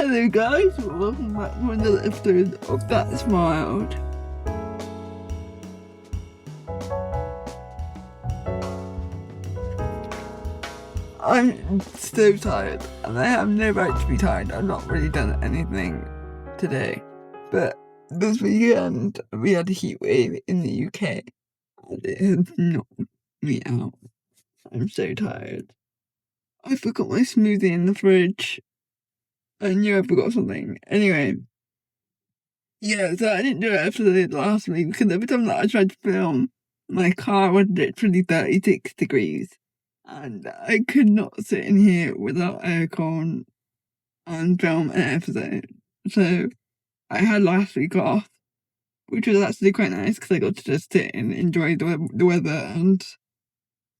Hello guys, welcome back to another episode of That's Wild. I'm so tired, and I have no right to be tired. I've not really done anything today, but this weekend we had a heat wave in the UK, and it has knocked me out. I'm so tired. I forgot my smoothie in the fridge. I knew I forgot something. Anyway, yeah, so I didn't do it after the last week because every time that I tried to film, my car was literally 36 degrees. And I could not sit in here without aircon and film an episode. So I had last week off, which was actually quite nice because I got to just sit and enjoy the weather and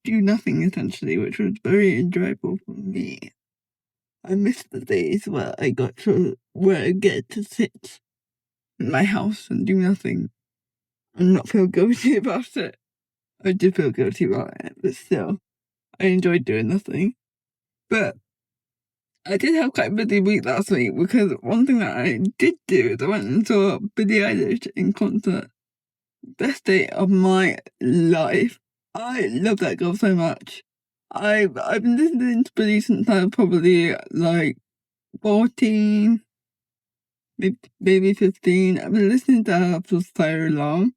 do nothing essentially, which was very enjoyable for me. I missed the days where I get to sit in my house and do nothing and not feel guilty about it. I did feel guilty about it, but still, I enjoyed doing nothing. But I did have quite a busy week last week because one thing that I did do is I went and saw Billie Eilish in concert. Best day of my life. I love that girl so much. I've been listening to Billie since I was probably like 14, maybe 15. I've been listening to her for so long.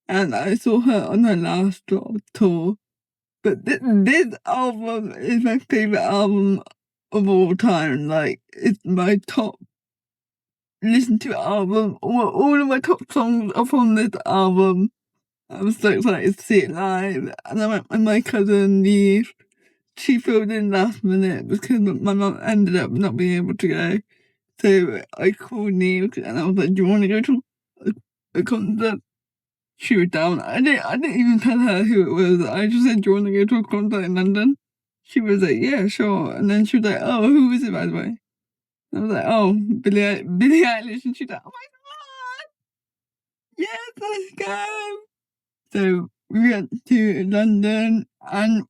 And I saw her on her last tour. But this album is my favourite album of all time. Like, it's my top listen to album. All of my top songs are from this album. I was so excited to see it live. And I went with my cousin Neve. She filled in last minute because my mum ended up not being able to go. So I called Neve and I was like, do you want to go to a concert? She was down. I didn't even tell her who it was. I just said, do you want to go to a concert in London? She was like, yeah, sure. And then she was like, oh, who is it, by the way? And I was like, oh, Billie Eilish. And she was like, oh my God, yes, let's go. So we went to London and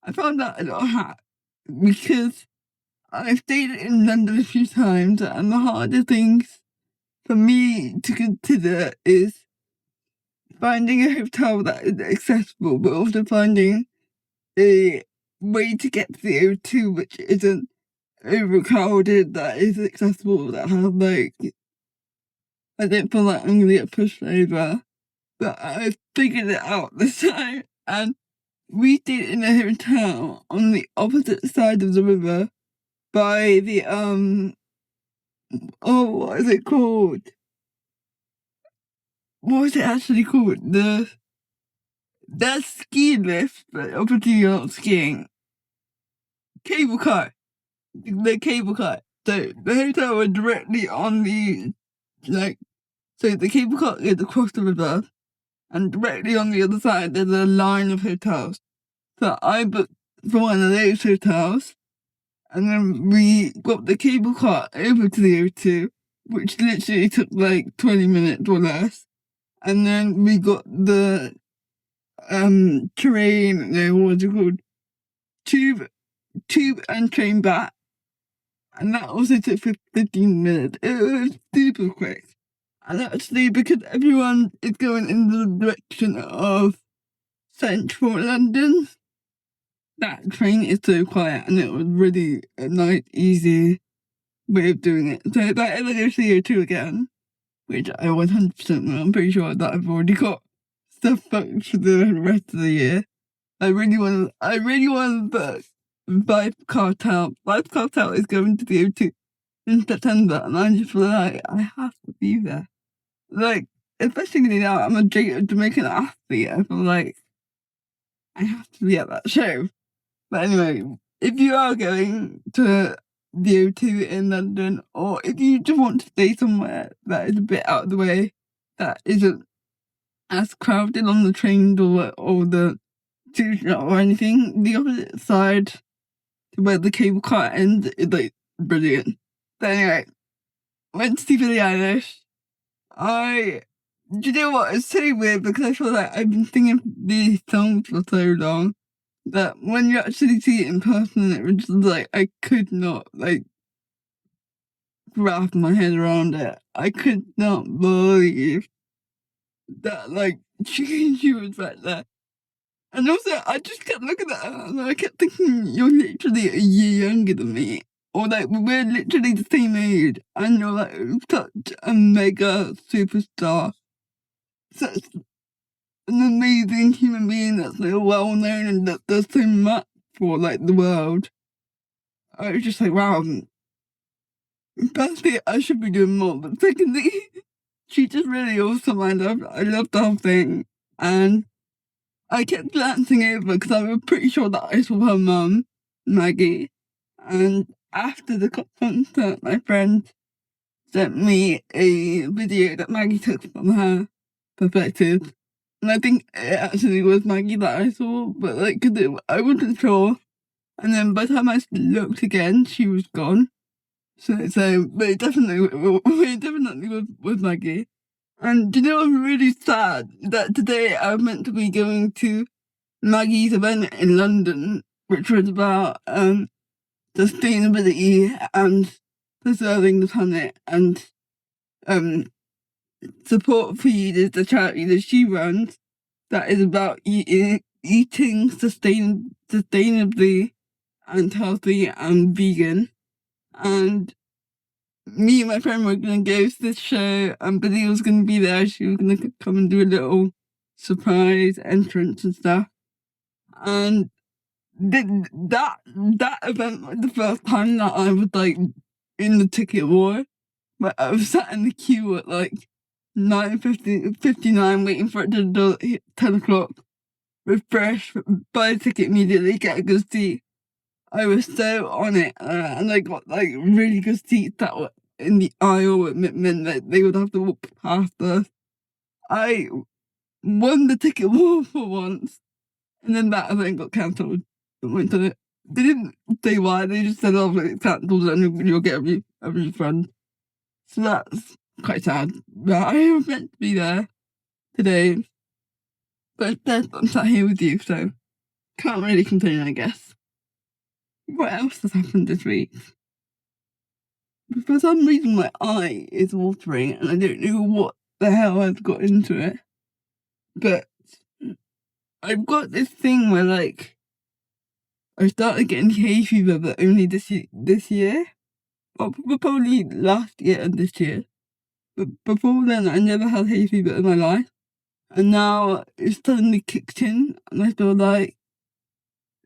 I found out a little hack because I've stayed in London a few times and the hardest things for me to consider is finding a hotel that is accessible, but also finding a way to get to the O2 which isn't overcrowded, that is accessible, that has like, I don't feel like I'm gonna get pushed over. But I figured it out this time, and we stayed in a hotel on the opposite side of the river by the what is it called? What was it actually called? The ski lift, but obviously you're not skiing. Cable car. The cable car. So the hotel was directly on the so the cable car is across the river, and directly on the other side there's a line of hotels. So I booked for one of those hotels, and then we got the cable car over to the O2, which literally took like 20 minutes or less. And then we got the train, no, what's it called? Tube and train back. And that also took 15 minutes. It was super quick. And actually, because everyone is going in the direction of central London, that train is so quiet, and it was really a nice, easy way of doing it. So if I ever go to the O2 again, which I 100% will, I'm pretty sure that I've already got stuff booked for the rest of the year. I really want to book Vibe Cartel. Vibe Cartel is going to the O2 in September, and I just feel like I have to be there. Like, especially now I'm a Jamaican athlete, I feel like I have to be at that show. But anyway, if you are going to the O2 in London, or if you just want to stay somewhere that is a bit out of the way, that isn't as crowded on the trains or the tube or anything, the opposite side to where the cable car ends is like brilliant. But anyway, went to see Billie Eilish. Do you know what? It's so weird because I feel like I've been singing these songs for so long that when you actually see it in person, it was just like, I could not, like, wrap my head around it. I could not believe that, like, she was right there. And also, I just kept looking at her and I kept thinking, you're literally a year younger than me. Or, like, we're literally the same age. And you're, like, such a mega superstar. Such an amazing human being that's so well known and that does so much for, like, the world. I was just like, wow. Firstly, I should be doing more. But secondly, she's just really awesome. I love the whole thing. And I kept glancing over because I was pretty sure that I saw her mum, Maggie. And after the concert, my friend sent me a video that Maggie took from her perspective. And I think it actually was Maggie that I saw, but like, I wasn't sure. And then by the time I looked again, she was gone. But it definitely was Maggie. And do you know what's really sad? That today I was meant to be going to Maggie's event in London, which was about sustainability and preserving the planet, and Support Feed is the charity that she runs that is about eating sustainably and healthy and vegan. And me and my friend were going to go to this show, and Billie was going to be there. She was going to come and do a little surprise entrance and stuff. And that event was the first time that I was like in the ticket war. But I was sat in the queue at like 9:59 waiting for it to do 10 o'clock. Refresh, buy a ticket immediately, get a good seat. I was so on it, and I got like really good seats that were in the aisle. It meant that they would have to walk past us. I won the ticket war for once, and then that event got cancelled. They didn't say why, they just said, oh, it's cancelled and you'll get a refund. So that's quite sad. But I was meant to be there today. But instead, I'm sat here with you, so can't really complain, I guess. What else has happened this week? For some reason, my eye is watering, and I don't know what the hell has got into it. But I've got this thing where, like, I started getting hay fever, but only this year. Well, probably last year and this year. But before then, I never had hay fever in my life. And now it's suddenly kicked in, and I feel like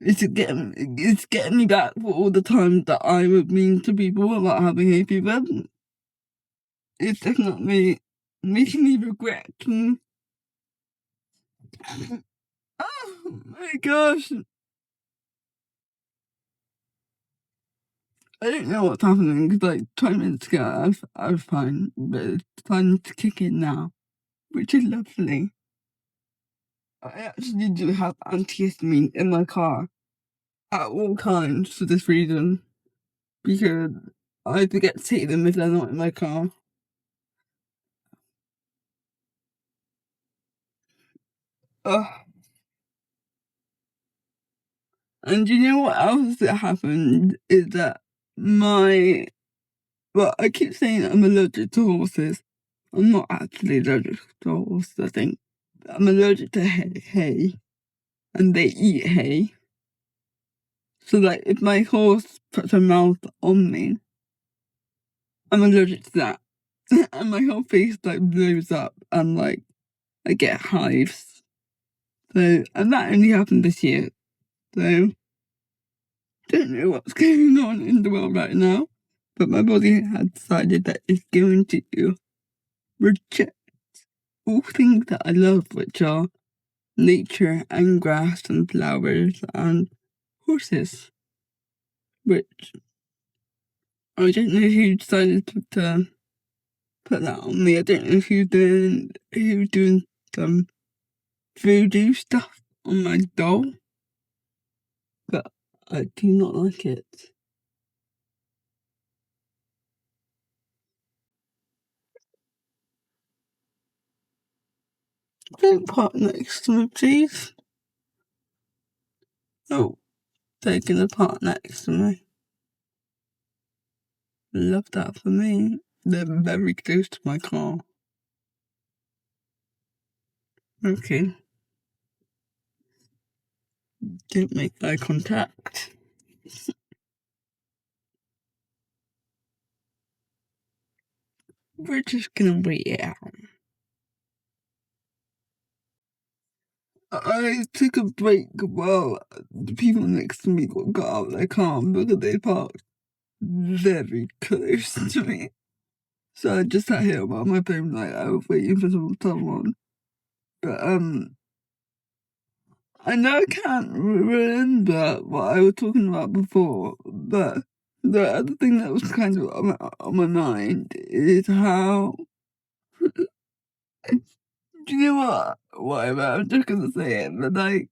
it's getting me back for all the times that I was mean to people about having hay fever. It's definitely making me regret. Oh my gosh. I don't know what's happening, because like 20 minutes ago I was fine, but it's time to kick in now, which is lovely. I actually do have antihistamine in my car at all times for this reason, because I forget to take them if they're not in my car. Ugh. And you know what else that happened is that I keep saying I'm allergic to horses. I'm not actually allergic to horses, I think. I'm allergic to hay, and they eat hay. So, like, if my horse puts her mouth on me, I'm allergic to that. And my whole face, like, blows up, and, like, I get hives. So, and that only happened this year. So, don't know what's going on in the world right now, but my body has decided that it's going to reject all things that I love, which are nature and grass and flowers and horses. Which I don't know who decided to put that on me. I don't know who's doing some voodoo stuff on my doll, but I do not like it. Don't park next to me, please. Oh, taking a part next to me. Love that for me. They're very close to my car. Okay. Don't make eye contact. We're just gonna wait it out. I took a break while the people next to me got out of their car because they parked very close to me. So I just sat here on my phone like I was waiting for someone. But I know I can't remember what I was talking about before, but the other thing that was kind of on my mind is how do you know what? Whatever, I'm just gonna say it, but like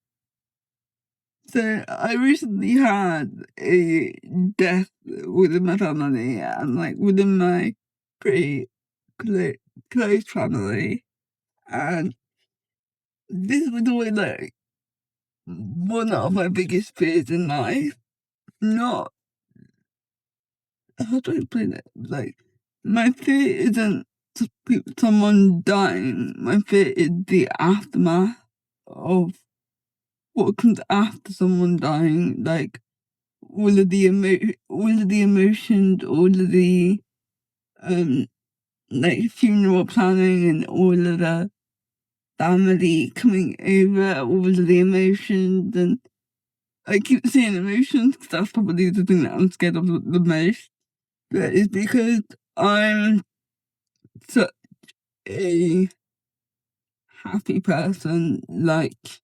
so I recently had a death within my family and like within my pretty close family, and this was always like one of my biggest fears in life. Not how do I explain it? Like my fear isn't someone dying. My fear is the aftermath of what comes after someone dying. Like all of the emotions, all of the um like funeral planning and all of the family coming over, all of the emotions, and I keep saying emotions because that's probably the thing that I'm scared of the most. But it's because I'm such a happy person, like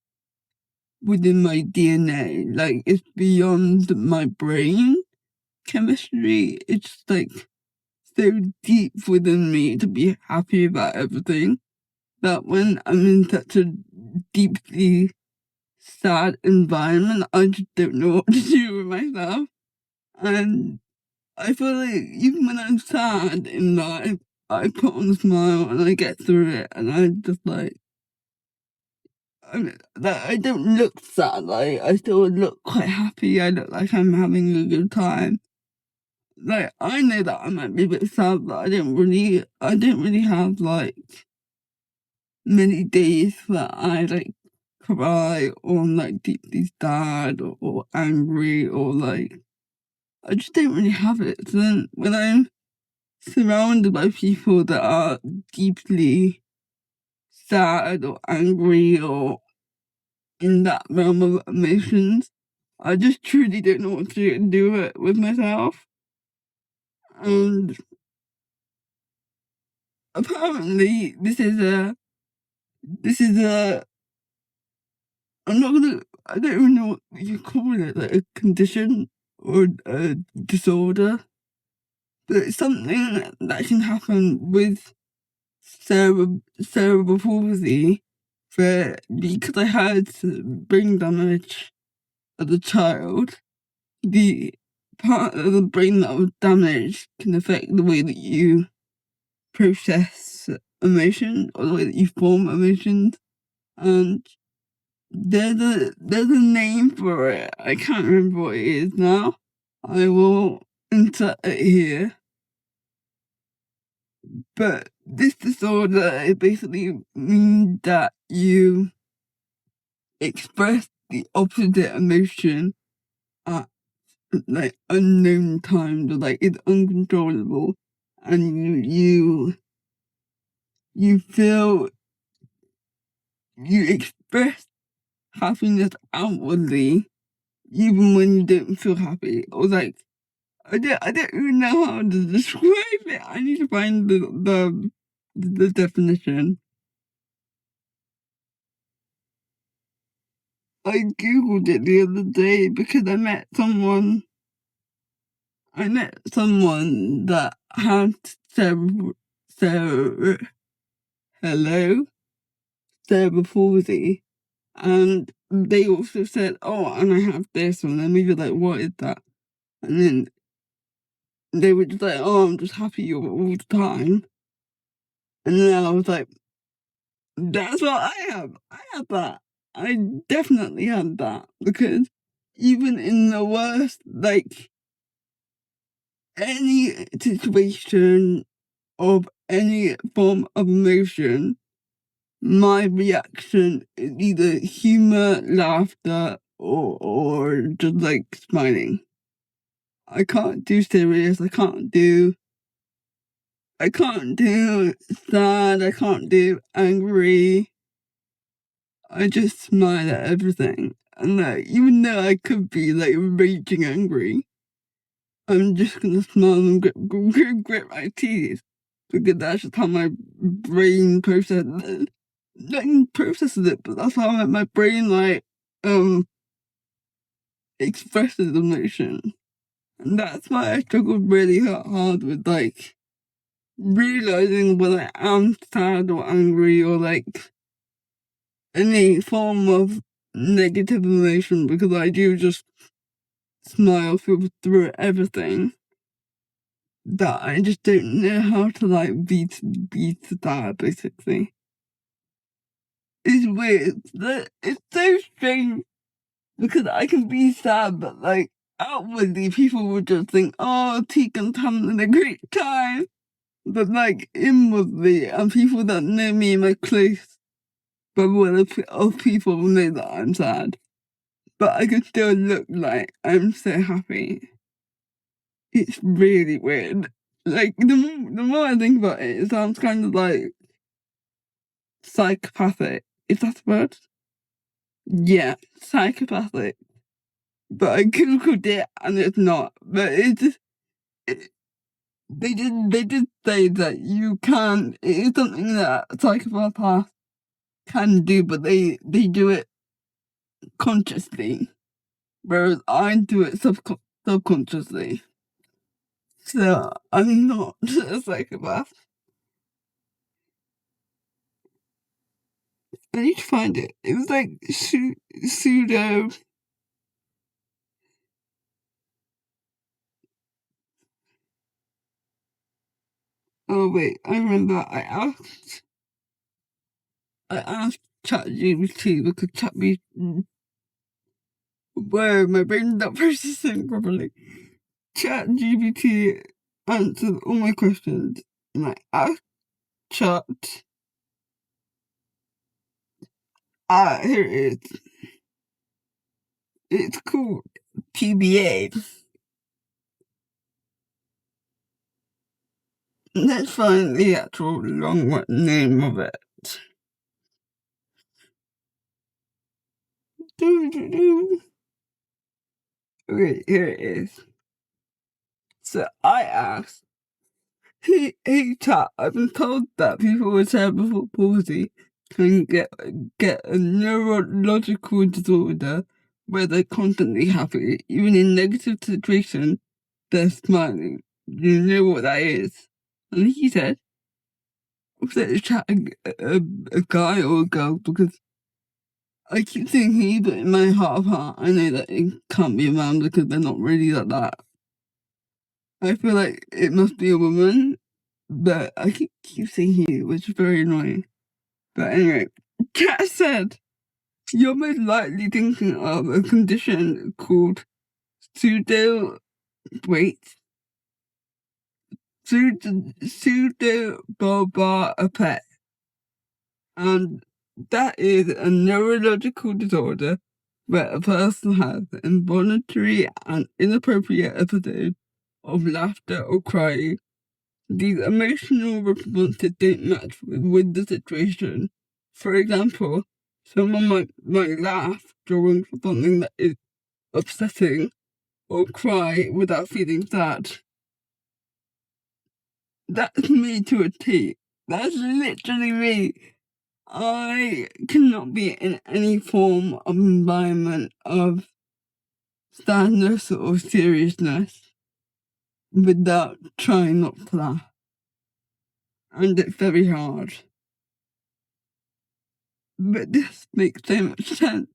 within my DNA, like it's beyond my brain chemistry. It's just like so deep within me to be happy about everything that when I'm in such a deeply sad environment, I just don't know what to do with myself. And I feel like even when I'm sad in life, I put on a smile and I get through it, and I just like, I don't look sad, like, I still look quite happy, I look like I'm having a good time. Like, I know that I might be a bit sad, but I don't really have, like, many days that I, like, cry or I'm, like, deeply sad or angry or, like, I just don't really have it. So then when I'm surrounded by people that are deeply sad or angry or in that realm of emotions, I just truly don't know what to do with myself. And apparently this is a I don't even know what you call it, like a condition or a disorder. But it's something that can happen with cerebral palsy, where because I had brain damage as a child, the part of the brain that was damaged can affect the way that you process emotion or the way that you form emotions. And there's a name for it. I can't remember what it is now. I will insert it here. But this disorder, it basically means that you express the opposite emotion at like unknown times, or like it's uncontrollable, and you feel you express happiness outwardly even when you don't feel happy, or like I don't even know how to describe it. I need to find the definition. I googled it the other day because I met someone that had cerebral hello cerebral palsy, and they also said, "Oh, and I have this," and then we were like, "What is that?" And then they were just like, "Oh, I'm just happy all the time," and then I was like, "That's what I have. I have that. I definitely had that because even in the worst, like." any situation of any form of emotion, my reaction is either humor, laughter, or just like smiling. I can't do serious, I can't do sad, I can't do angry. I just smile at everything. And like, even though I could be like raging angry, I'm just gonna smile and grit my teeth. Because that's just how my brain processes it. Not processes it, but that's how my brain expresses emotion. And that's why I struggled really hard with like realizing when I am sad or angry or like any form of negative emotion, because I do just smile through everything. That I just don't know how to like beat that basically. It's weird. It's so strange because I can be sad, but like outwardly people would just think, oh, Tegan's having a great time. But like inwardly, and people that know me, my close bubble of people know that I'm sad. But I can still look like I'm so happy. It's really weird. Like the more I think about it, it sounds kind of like psychopathic. Is that the word? Yeah, psychopathic. But I googled it and it's not. But it, they did say that you can. It is something that psychopaths can do, but they do it consciously, whereas I do it subconsciously. So I'm not a psychopath. I need to find it. It was like pseudo. Oh wait, I remember. I asked ChatGPT because ChatGPT. Whoa, my brain's not processing properly. ChatGPT answered all my questions, and I asked Chat. Here it is. It's called PBA. Let's find the actual long name of it. Okay, here it is. So I asked, hey chat, I've been told that people with cerebral palsy can get a neurological disorder where they're constantly happy, even in negative situations, they're smiling. Do you know what that is? And he said, was it a guy or a girl? Because I keep saying he, but in my heart of heart, I know that it can't be a man because they're not really like that. I feel like it must be a woman, but I keep saying he, which is very annoying. But anyway, Kat said, you're most likely thinking of a condition called pseudo, wait, pseudo and that is a neurological disorder where a person has involuntary and inappropriate episodes of laughter or crying. These emotional responses don't match with the situation. For example, someone might laugh during something that is upsetting or cry without feeling sad. That's me to a T. That's literally me. I cannot be in any form of environment of sadness or seriousness without trying not to laugh. And it's very hard. But this makes so much sense.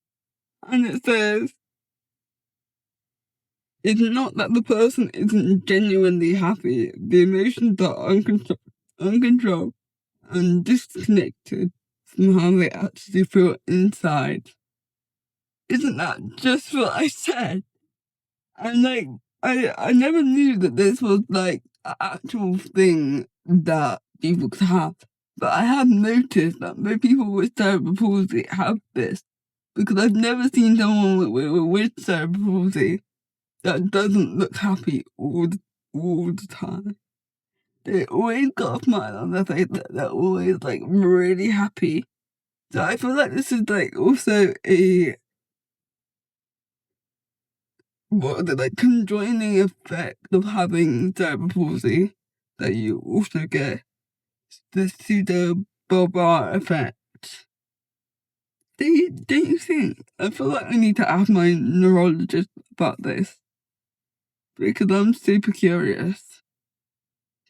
And it says, it's not that the person isn't genuinely happy, the emotions are uncontrolled and disconnected from how they actually feel inside. Isn't that just what I said? And like, I never knew that this was like an actual thing that people could have. But I have noticed that most people with cerebral palsy have this because I've never seen someone with cerebral palsy that doesn't look happy all the time. They always got a smile on their face. They're always like really happy. So I feel like this is like also a like conjoining effect of having cerebral palsy that you also get the pseudo-bulbar effect. Don't you think? I feel like I need to ask my neurologist about this because I'm super curious.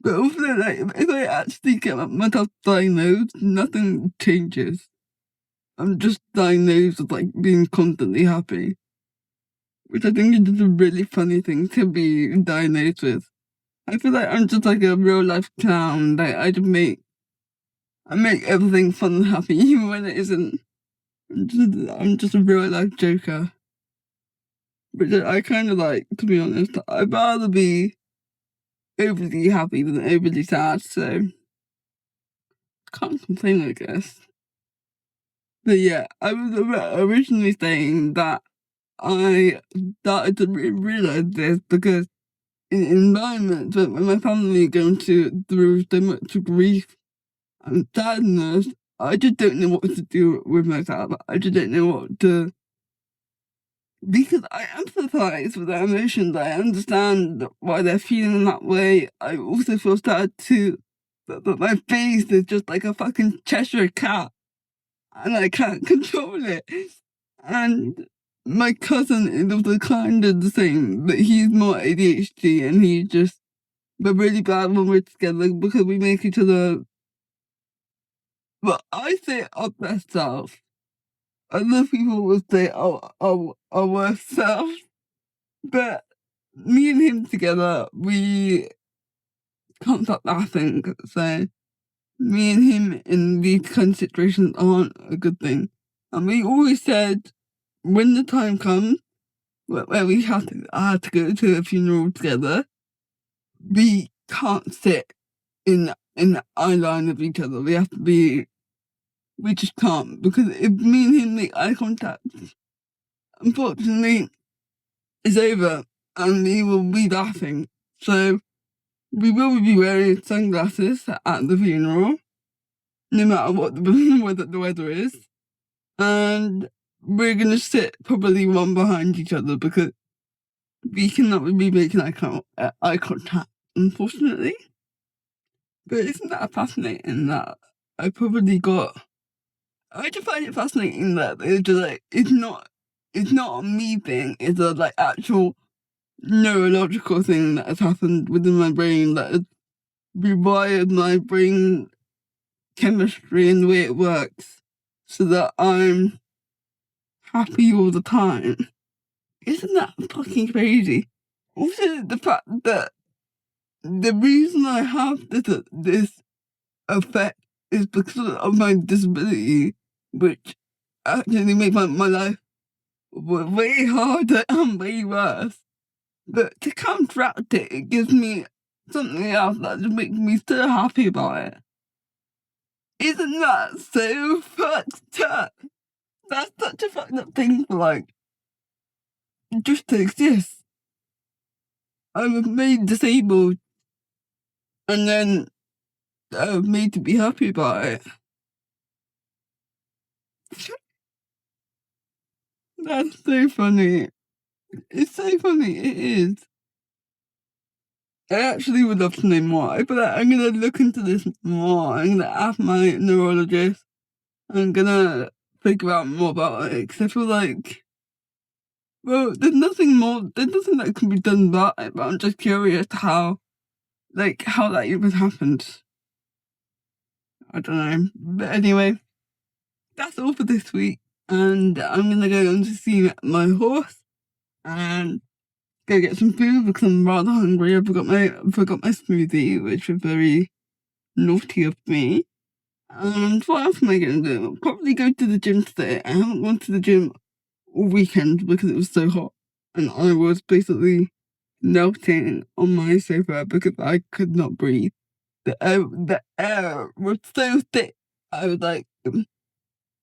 But also, like, if I actually get myself diagnosed, nothing changes. I'm just diagnosed with like being constantly happy, which I think is just a really funny thing to be diagnosed with. I feel like I'm just like a real life clown. Like I make everything fun and happy, even when it isn't. I'm just a real life joker. Which I kind of like, to be honest. I'd rather be overly happy than overly sad, so can't complain, I guess. But yeah, I was originally saying that I started to realise this because in environments when my family are going through so much grief and sadness, I just don't know what to do with myself. I just don't know what to... Because I empathise with their emotions, I understand why they're feeling that way. I also feel sad too that my face is just like a fucking Cheshire cat and I can't control it. And my cousin is also kind of the same, but he's more ADHD and he's just... We're really bad when we're together because we make each other... Well, I say our best self. Other people will say our worst self. But me and him together, we can't stop laughing. So me and him in these kind of situations aren't a good thing. And we always said, when the time comes where I had to go to a funeral together, we can't sit in the eye line of each other. We just can't, because if me and him make eye contact, unfortunately, it's over and we will be laughing. So we will be wearing sunglasses at the funeral, no matter what the weather is. And we're going to sit probably one behind each other because we cannot be making eye contact, unfortunately. But isn't that fascinating that I just find it fascinating that it's just like, it's not a me thing, it's a like actual neurological thing that has happened within my brain that has rewired my brain chemistry and the way it works so that I'm happy all the time. Isn't that fucking crazy? Also, the fact that the reason I have this effect is because of my disability, which actually makes my life way harder and way worse. But to counteract it, it gives me something else that just makes me so happy about it. Isn't that so fucked up? That's such a fucked up thing for, like, just to exist. I was made disabled and then I was made to be happy about it. That's so funny. It's so funny, it is. I actually would love to know more. I feel like I'm gonna look into this more. I'm gonna ask my neurologist. I'm gonna figure out more about it, because I feel like, well, there's nothing that can be done about it, but I'm just curious how that even happened. I don't know. But anyway, that's all for this week. And I'm gonna go on to see my horse and go get some food because I'm rather hungry. I forgot my smoothie, which was very naughty of me. And what else am I gonna do? I'll probably go to the gym today. I haven't gone to the gym all weekend because it was so hot. And I was basically melting on my sofa because I could not breathe. The air was so thick. I was like,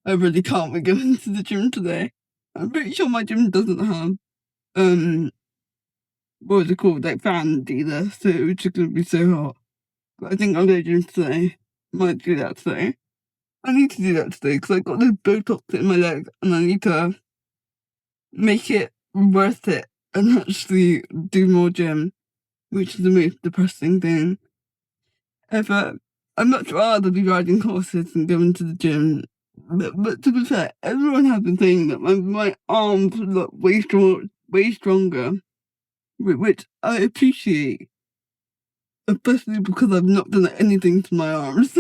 I really can't be going to the gym today. I'm pretty sure my gym doesn't have what was it called, like fans either, so it's just gonna be so hot. But I think I'll go to the gym today. Might do that today. I need to do that today because I got this Botox in my leg and I need to make it worth it and actually do more gym, which is the most depressing thing ever. I'd much rather be riding horses than going to the gym. But to be fair, everyone has been saying that my arms look way stronger, which I appreciate, especially because I've not done anything to my arms.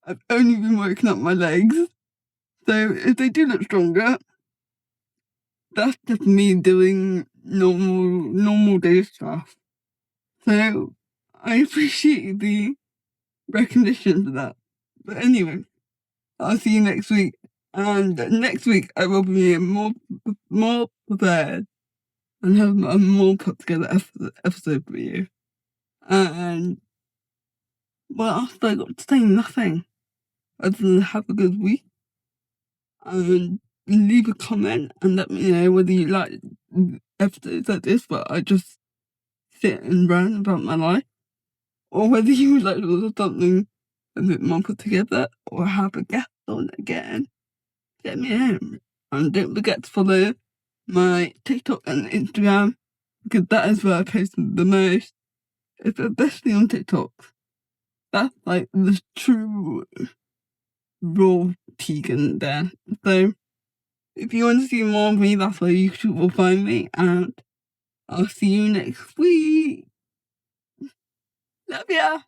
I've only been working up my legs. So if they do look stronger, that's just me doing normal day stuff. So I appreciate the recognition for that. But anyway, I'll see you next week. And next week I will be more prepared and have a more put together episode for you. And what else have I got to say? Nothing. Other than have a good week. And leave a comment and let me know whether you like episodes like this, but I just sit and rant about my life, or whether you would like something a bit more put together, or have a guest on again. Let me know. And don't forget to follow my TikTok and Instagram, because that is where I post the most, especially on TikTok. That's like the true raw Tegan there. So if you want to see more of me, that's where you will find me, and I'll see you next week. Love ya!